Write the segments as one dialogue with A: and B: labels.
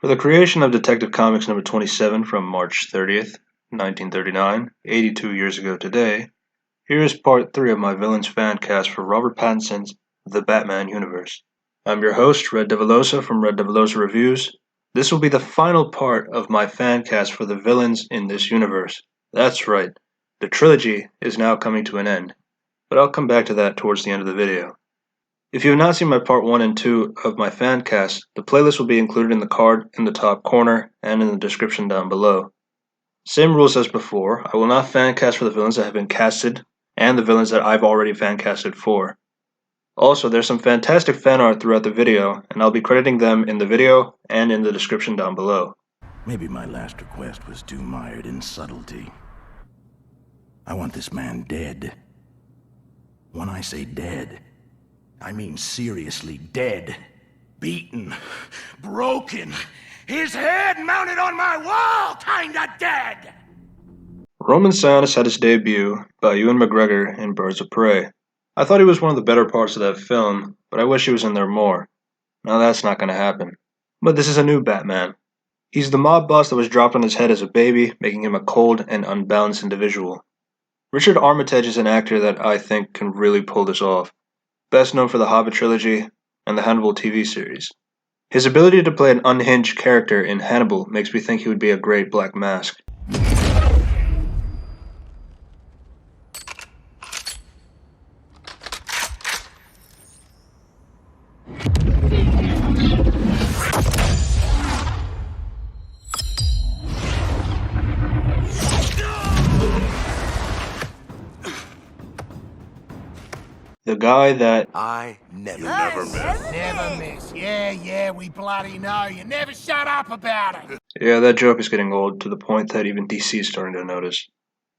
A: For the creation of Detective Comics number 27 from March 30th, 1939, 82 years ago today, here is part 3 of my Villains Fancast for Robert Pattinson's The Batman Universe. I'm your host, Red Devilosa from Red Devilosa Reviews. This will be the final part of my fancast for the villains in this universe. That's right, the trilogy is now coming to an end, but I'll come back to that towards the end of the video. If you have not seen my part 1 and 2 of my fancast, the playlist will be included in the card in the top corner and in the description down below. Same rules as before, I will not fancast for the villains that have been casted and the villains that I've already fancasted for. Also, there's some fantastic fan art throughout the video, and I'll be crediting them in the video and in the description down below.
B: Maybe my last request was too mired in subtlety. I want this man dead. When I say dead, I mean seriously dead. Beaten. Broken. His head mounted on my wall, kinda dead!
A: Roman Sionis had his debut by Ewan McGregor in Birds of Prey. I thought he was one of the better parts of that film, but I wish he was in there more. Now that's not going to happen. But this is a new Batman. He's the mob boss that was dropped on his head as a baby, making him a cold and unbalanced individual. Richard Armitage is an actor that I think can really pull this off, best known for the Hobbit trilogy and the Hannibal TV series. His ability to play an unhinged character in Hannibal makes me think he would be a great Black Mask. The guy that
C: I never miss.
D: Never miss. Yeah, we bloody know. You never shut up about it.
A: Yeah, that joke is getting old to the point that even DC is starting to notice.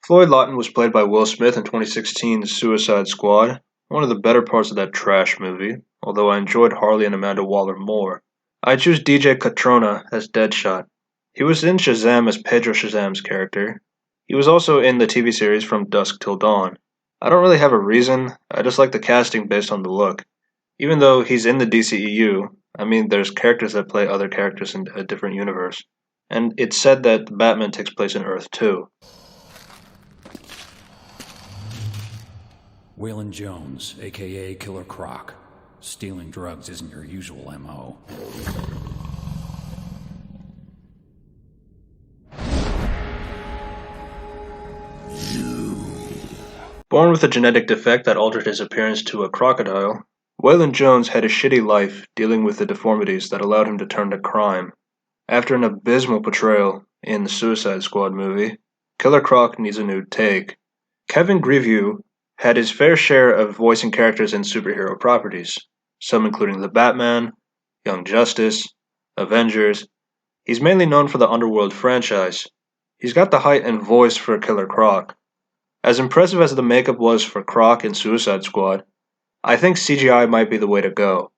A: Floyd Lawton was played by Will Smith in 2016's Suicide Squad, one of the better parts of that trash movie, although I enjoyed Harley and Amanda Waller more. I choose DJ Catrona as Deadshot. He was in Shazam as Pedro Shazam's character. He was also in the TV series From Dusk Till Dawn. I don't really have a reason, I just like the casting based on the look. Even though he's in the DCEU, I mean there's characters that play other characters in a different universe. And it's said that the Batman takes place in Earth too.
E: Waylon Jones, aka Killer Croc. Stealing drugs isn't your usual MO.
A: Born with a genetic defect that altered his appearance to a crocodile, Waylon Jones had a shitty life dealing with the deformities that allowed him to turn to crime. After an abysmal portrayal in the Suicide Squad movie, Killer Croc needs a new take. Kevin Grevioux had his fair share of voicing characters in superhero properties, some including the Batman, Young Justice, Avengers. He's mainly known for the Underworld franchise. He's got the height and voice for Killer Croc. As impressive as the makeup was for Croc in Suicide Squad, I think CGI might be the way to go,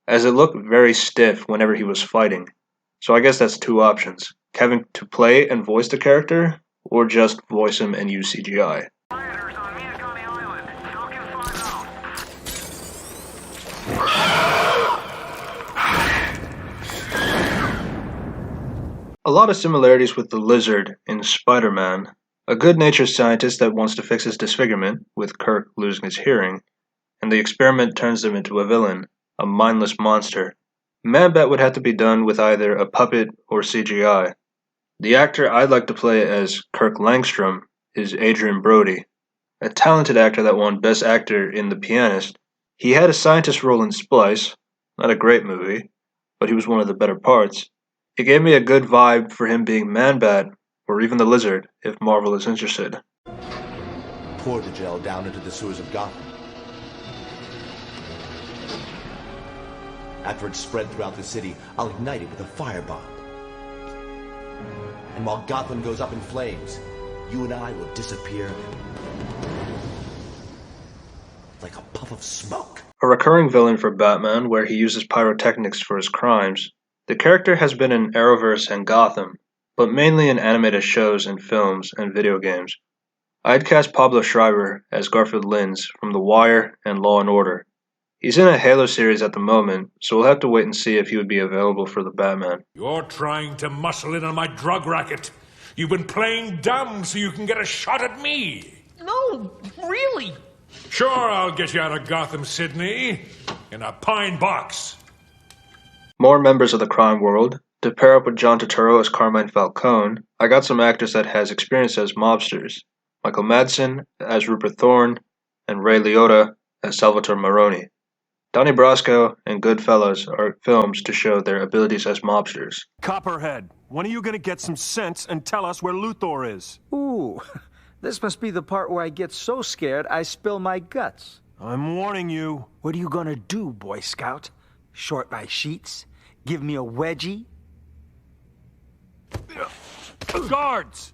A: as it looked very stiff whenever he was fighting. So I guess that's two options: Kevin to play and voice the character, or just voice him and use CGI. A lot of similarities with the Lizard in Spider-Man, a good-natured scientist that wants to fix his disfigurement, with Kirk losing his hearing, and the experiment turns him into a villain, a mindless monster. Man-Bat would have to be done with either a puppet or CGI. The actor I'd like to play as Kirk Langstrom is Adrian Brody, a talented actor that won Best Actor in The Pianist. He had a scientist role in Splice, not a great movie, but he was one of the better parts. It gave me a good vibe for him being Man-Bat, or even the Lizard, if Marvel is interested.
C: Pour the gel down into the sewers of Gotham. After it's spread throughout the city, I'll ignite it with a firebomb. And while Gotham goes up in flames, you and I will disappear like a puff of smoke.
A: A recurring villain for Batman where he uses pyrotechnics for his crimes. The character has been in Arrowverse and Gotham, but mainly in animated shows and films and video games. I'd cast Pablo Schreiber as Garfield Lynns from The Wire and Law and Order. He's in a Halo series at the moment, so we'll have to wait and see if he would be available for the Batman.
F: You're trying to muscle in on my drug racket. You've been playing dumb so you can get a shot at me.
G: No, really.
F: Sure, I'll get you out of Gotham, Sydney. In a pine box.
A: More members of the crime world. To pair up with John Turturro as Carmine Falcone, I got some actors that has experience as mobsters. Michael Madsen as Rupert Thorne, and Ray Liotta as Salvatore Maroni. Donnie Brasco and Goodfellas are films to show their abilities as mobsters.
H: Copperhead, when are you gonna get some sense and tell us where Luthor is?
I: Ooh, this must be the part where I get so scared I spill my guts.
H: I'm warning you.
I: What are you gonna do, Boy Scout? Short my sheets? Give me a wedgie?
H: Guards!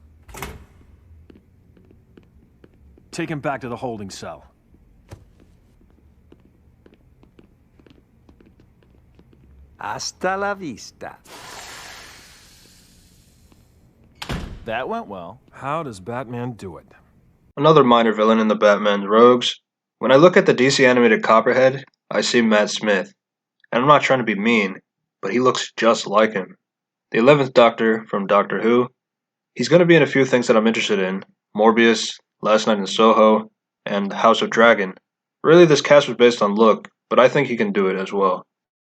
H: Take him back to the holding cell.
I: Hasta la vista.
J: That went well.
H: How does Batman do it?
A: Another minor villain in the Batman's Rogues. When I look at the DC animated Copperhead, I see Matt Smith. And I'm not trying to be mean, but he looks just like him. The 11th Doctor from Doctor Who. He's going to be in a few things that I'm interested in. Morbius, Last Night in Soho, and House of Dragon. Really, this cast was based on look, but I think he can do it as well.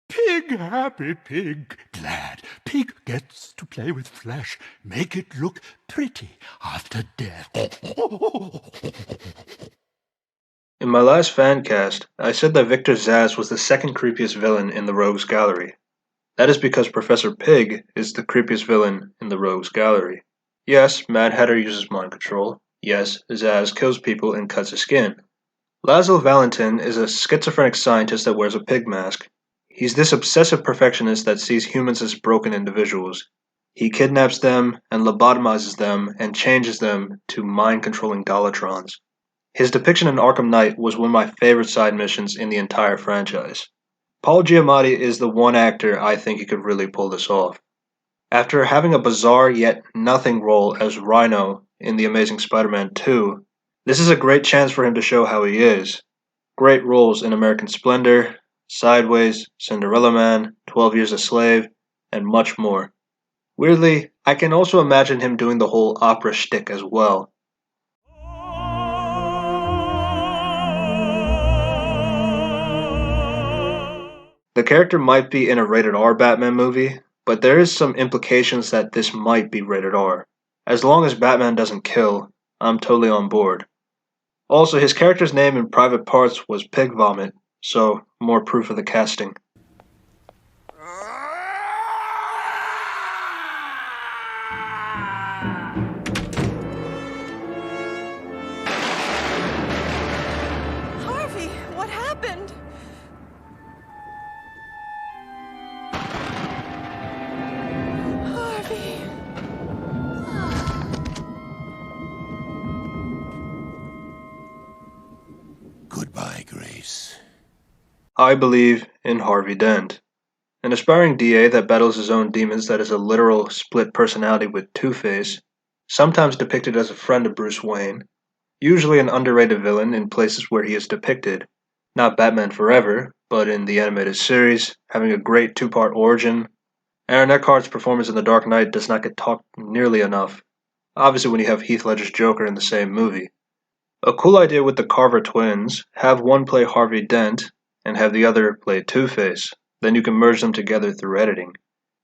K: Pig, happy pig, glad. Pig gets to play with flesh, make it look pretty after death.
A: In my last fan cast, I said that Victor Zsasz was the second creepiest villain in the Rogues Gallery. That is because Professor Pig is the creepiest villain in the Rogues Gallery. Yes, Mad Hatter uses mind control. Yes, Zsasz kills people and cuts his skin. Laszlo Valentin is a schizophrenic scientist that wears a pig mask. He's this obsessive perfectionist that sees humans as broken individuals. He kidnaps them and lobotomizes them and changes them to mind-controlling Dolatrons. His depiction in Arkham Knight was one of my favorite side missions in the entire franchise. Paul Giamatti is the one actor I think he could really pull this off. After having a bizarre yet nothing role as Rhino in The Amazing Spider-Man 2, this is a great chance for him to show how he is. Great roles in American Splendor, Sideways, Cinderella Man, 12 Years a Slave, and much more. Weirdly, I can also imagine him doing the whole opera shtick as well. The character might be in a rated R Batman movie, but there is some implications that this might be rated R. As long as Batman doesn't kill, I'm totally on board. Also, his character's name in Private Parts was Pig Vomit, so more proof of the casting.
L: Harvey, what happened? Harvey.
K: Goodbye, Grace.
A: I believe in Harvey Dent, an aspiring DA that battles his own demons that is a literal split personality with Two-Face, sometimes depicted as a friend of Bruce Wayne, usually an underrated villain in places where he is depicted, not Batman Forever, but in the animated series, having a great two-part origin. Aaron Eckhart's performance in The Dark Knight does not get talked nearly enough, obviously when you have Heath Ledger's Joker in the same movie. A cool idea with the Carver twins, have one play Harvey Dent, and have the other play Two-Face. Then you can merge them together through editing.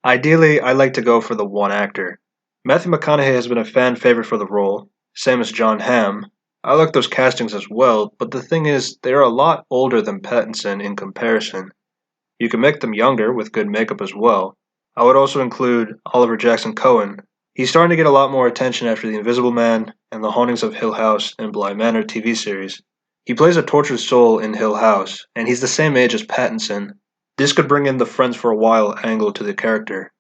A: Ideally, I like to go for the one actor. Matthew McConaughey has been a fan favorite for the role, same as John Hamm. I like those castings as well, but the thing is, they are a lot older than Pattinson in comparison. You can make them younger with good makeup as well. I would also include Oliver Jackson Cohen. He's starting to get a lot more attention after The Invisible Man and The Hauntings of Hill House and Bly Manor TV series. He plays a tortured soul in Hill House, and he's the same age as Pattinson. This could bring in the Friends for a While angle to the character.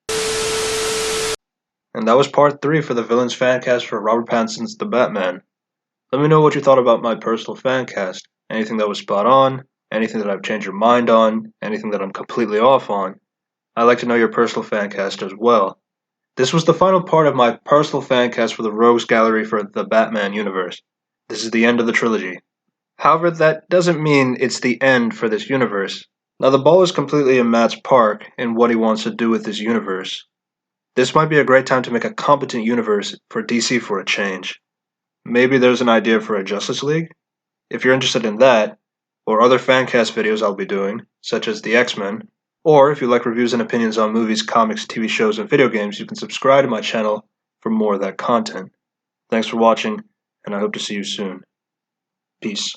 A: And that was part 3 for the Villains Fancast for Robert Pattinson's The Batman. Let me know what you thought about my personal fancast. Anything that was spot on, anything that I've changed your mind on, anything that I'm completely off on. I'd like to know your personal fancast as well. This was the final part of my personal fancast for the Rogues Gallery for the Batman universe. This is the end of the trilogy. However, that doesn't mean it's the end for this universe. Now, the ball is completely in Matt's park in what he wants to do with this universe. This might be a great time to make a competent universe for DC for a change. Maybe there's an idea for a Justice League? If you're interested in that, or other Fancast videos I'll be doing, such as the X-Men, or if you like reviews and opinions on movies, comics, TV shows, and video games, you can subscribe to my channel for more of that content. Thanks for watching, and I hope to see you soon. Peace.